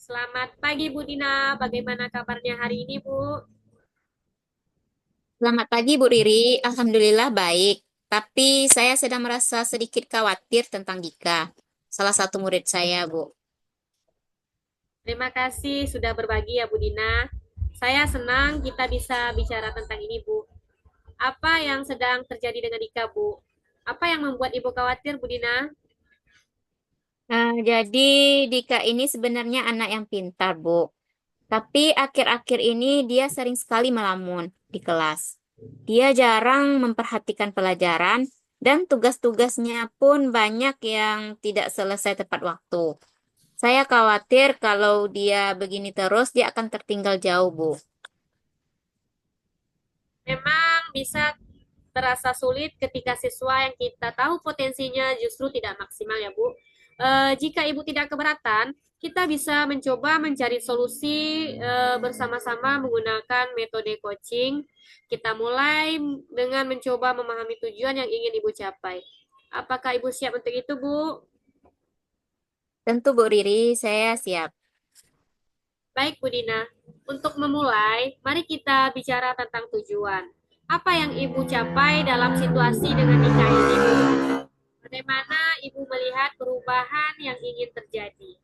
Selamat pagi Bu Dina, bagaimana kabarnya hari ini Bu? Selamat pagi Bu Riri, Alhamdulillah baik. Tapi saya sedang merasa sedikit khawatir tentang Dika, salah satu murid saya, Bu. Terima kasih sudah berbagi ya Bu Dina. Saya senang kita bisa bicara tentang ini Bu. Apa yang sedang terjadi dengan Dika Bu? Apa yang membuat Ibu khawatir Bu Dina? Jadi Dika ini sebenarnya anak yang pintar, Bu. Tapi akhir-akhir ini dia sering sekali melamun di kelas. Dia jarang memperhatikan pelajaran dan tugas-tugasnya pun banyak yang tidak selesai tepat waktu. Saya khawatir kalau dia begini terus, dia akan tertinggal jauh, Bu. Memang bisa terasa sulit ketika siswa yang kita tahu potensinya justru tidak maksimal ya Bu. Jika Ibu tidak keberatan, kita bisa mencoba mencari solusi bersama-sama menggunakan metode coaching. Kita mulai dengan mencoba memahami tujuan yang ingin Ibu capai. Apakah Ibu siap untuk itu, Bu? Tentu Bu Riri, saya siap. Baik, Bu Dina. Untuk memulai, mari kita bicara tentang tujuan. Apa yang Ibu capai dalam situasi dengan nikah ini, Bu? Bagaimana Ibu melihat perubahan yang ingin terjadi?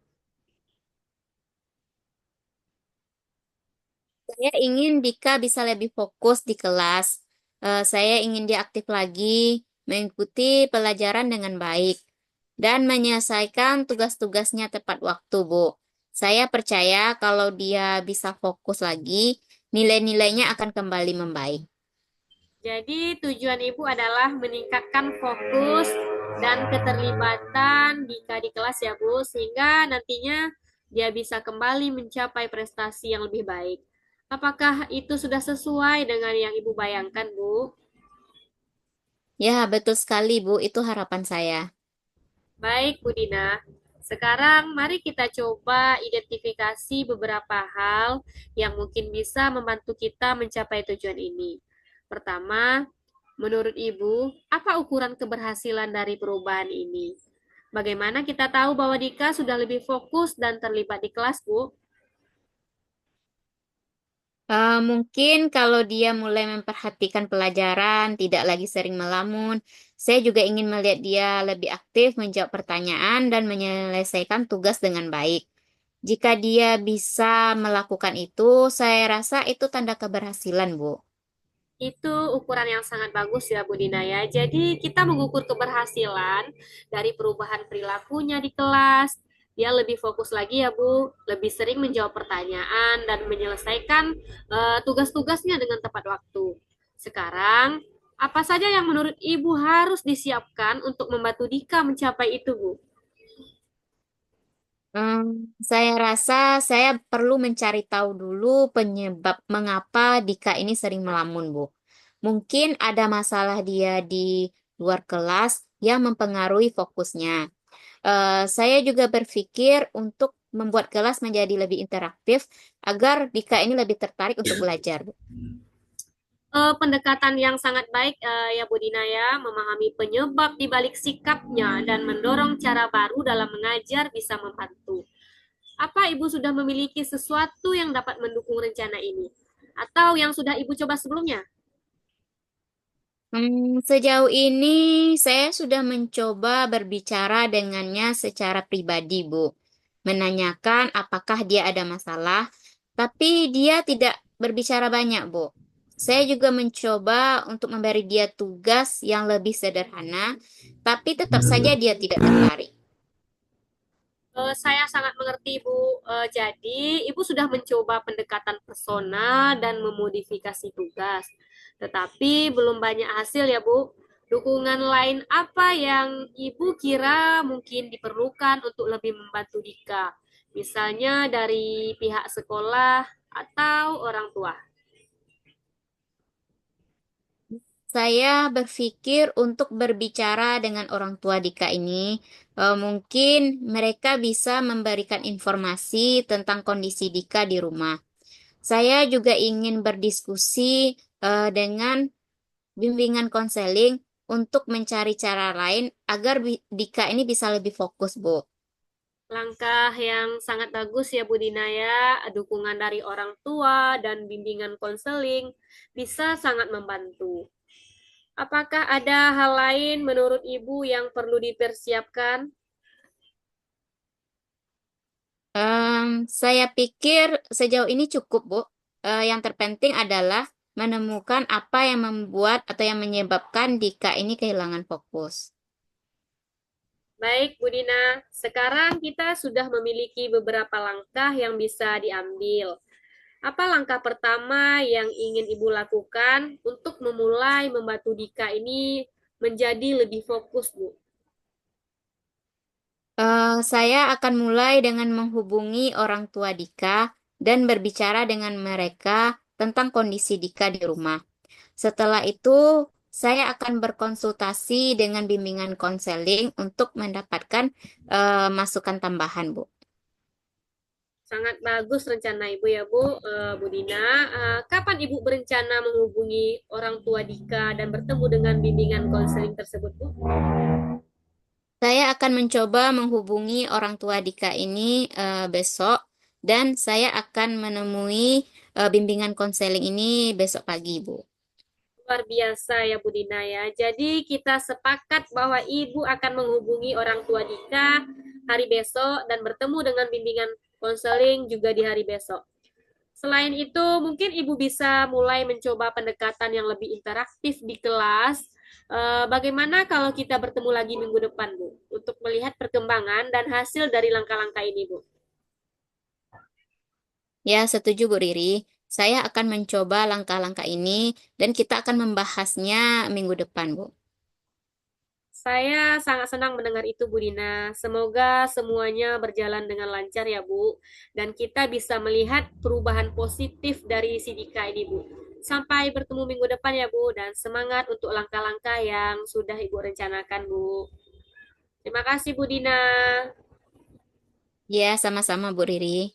Saya ingin Dika bisa lebih fokus di kelas. Saya ingin dia aktif lagi, mengikuti pelajaran dengan baik, dan menyelesaikan tugas-tugasnya tepat waktu, Bu. Saya percaya kalau dia bisa fokus lagi, nilai-nilainya akan kembali membaik. Jadi tujuan Ibu adalah meningkatkan fokus dan keterlibatan Dika di kelas ya Bu, sehingga nantinya dia bisa kembali mencapai prestasi yang lebih baik. Apakah itu sudah sesuai dengan yang Ibu bayangkan, Bu? Ya, betul sekali, Bu. Itu harapan saya. Baik, Bu Dina. Sekarang mari kita coba identifikasi beberapa hal yang mungkin bisa membantu kita mencapai tujuan ini. Pertama, menurut Ibu, apa ukuran keberhasilan dari perubahan ini? Bagaimana kita tahu bahwa Dika sudah lebih fokus dan terlibat di kelas, Bu? Mungkin kalau dia mulai memperhatikan pelajaran, tidak lagi sering melamun, saya juga ingin melihat dia lebih aktif menjawab pertanyaan dan menyelesaikan tugas dengan baik. Jika dia bisa melakukan itu, saya rasa itu tanda keberhasilan, Bu. Itu ukuran yang sangat bagus ya, Bu Dina ya. Jadi kita mengukur keberhasilan dari perubahan perilakunya di kelas. Dia lebih fokus lagi ya, Bu. Lebih sering menjawab pertanyaan dan menyelesaikan tugas-tugasnya dengan tepat waktu. Sekarang, apa saja yang menurut Ibu harus disiapkan untuk membantu Dika mencapai itu, Bu? Saya rasa saya perlu mencari tahu dulu penyebab mengapa Dika ini sering melamun, Bu. Mungkin ada masalah dia di luar kelas yang mempengaruhi fokusnya. Saya juga berpikir untuk membuat kelas menjadi lebih interaktif agar Dika ini lebih tertarik untuk belajar, Bu. Pendekatan yang sangat baik ya Bu Dina ya, memahami penyebab di balik sikapnya dan mendorong cara baru dalam mengajar bisa membantu. Apa Ibu sudah memiliki sesuatu yang dapat mendukung rencana ini? Atau yang sudah Ibu coba sebelumnya? Sejauh ini saya sudah mencoba berbicara dengannya secara pribadi, Bu. Menanyakan apakah dia ada masalah, tapi dia tidak berbicara banyak, Bu. Saya juga mencoba untuk memberi dia tugas yang lebih sederhana, tapi tetap saja dia tidak tertarik. Saya sangat mengerti Bu. Jadi Ibu sudah mencoba pendekatan persona dan memodifikasi tugas. Tetapi belum banyak hasil ya Bu. Dukungan lain apa yang Ibu kira mungkin diperlukan untuk lebih membantu Dika? Misalnya dari pihak sekolah atau orang tua. Saya berpikir untuk berbicara dengan orang tua Dika ini, mungkin mereka bisa memberikan informasi tentang kondisi Dika di rumah. Saya juga ingin berdiskusi dengan bimbingan konseling untuk mencari cara lain agar Dika ini bisa lebih fokus, Bu. Langkah yang sangat bagus ya Bu Dina ya, dukungan dari orang tua dan bimbingan konseling bisa sangat membantu. Apakah ada hal lain menurut Ibu yang perlu dipersiapkan? Saya pikir sejauh ini cukup, Bu. Yang terpenting adalah menemukan apa yang membuat atau yang menyebabkan Dika ini kehilangan fokus. Baik, Bu Dina. Sekarang kita sudah memiliki beberapa langkah yang bisa diambil. Apa langkah pertama yang ingin Ibu lakukan untuk memulai membantu Dika ini menjadi lebih fokus, Bu? Saya akan mulai dengan menghubungi orang tua Dika dan berbicara dengan mereka tentang kondisi Dika di rumah. Setelah itu, saya akan berkonsultasi dengan bimbingan konseling untuk mendapatkan masukan tambahan, Bu. Sangat bagus rencana Ibu ya, Bu. Bu Dina, kapan Ibu berencana menghubungi orang tua Dika dan bertemu dengan bimbingan konseling tersebut, Bu? Saya akan mencoba menghubungi orang tua Dika ini besok dan saya akan menemui bimbingan konseling ini besok pagi, Bu. Luar biasa ya Bu Dina ya. Jadi kita sepakat bahwa Ibu akan menghubungi orang tua Dika hari besok dan bertemu dengan bimbingan konseling juga di hari besok. Selain itu, mungkin Ibu bisa mulai mencoba pendekatan yang lebih interaktif di kelas. Bagaimana kalau kita bertemu lagi minggu depan, Bu, untuk melihat perkembangan dan hasil dari langkah-langkah ini, Bu? Ya, setuju Bu Riri. Saya akan mencoba langkah-langkah ini dan kita akan membahasnya minggu depan, Bu. Saya sangat senang mendengar itu, Bu Dina. Semoga semuanya berjalan dengan lancar ya, Bu. Dan kita bisa melihat perubahan positif dari si Dika ini, Bu. Sampai bertemu minggu depan ya, Bu. Dan semangat untuk langkah-langkah yang sudah Ibu rencanakan, Bu. Terima kasih, Bu Dina. Ya, sama-sama Bu Riri.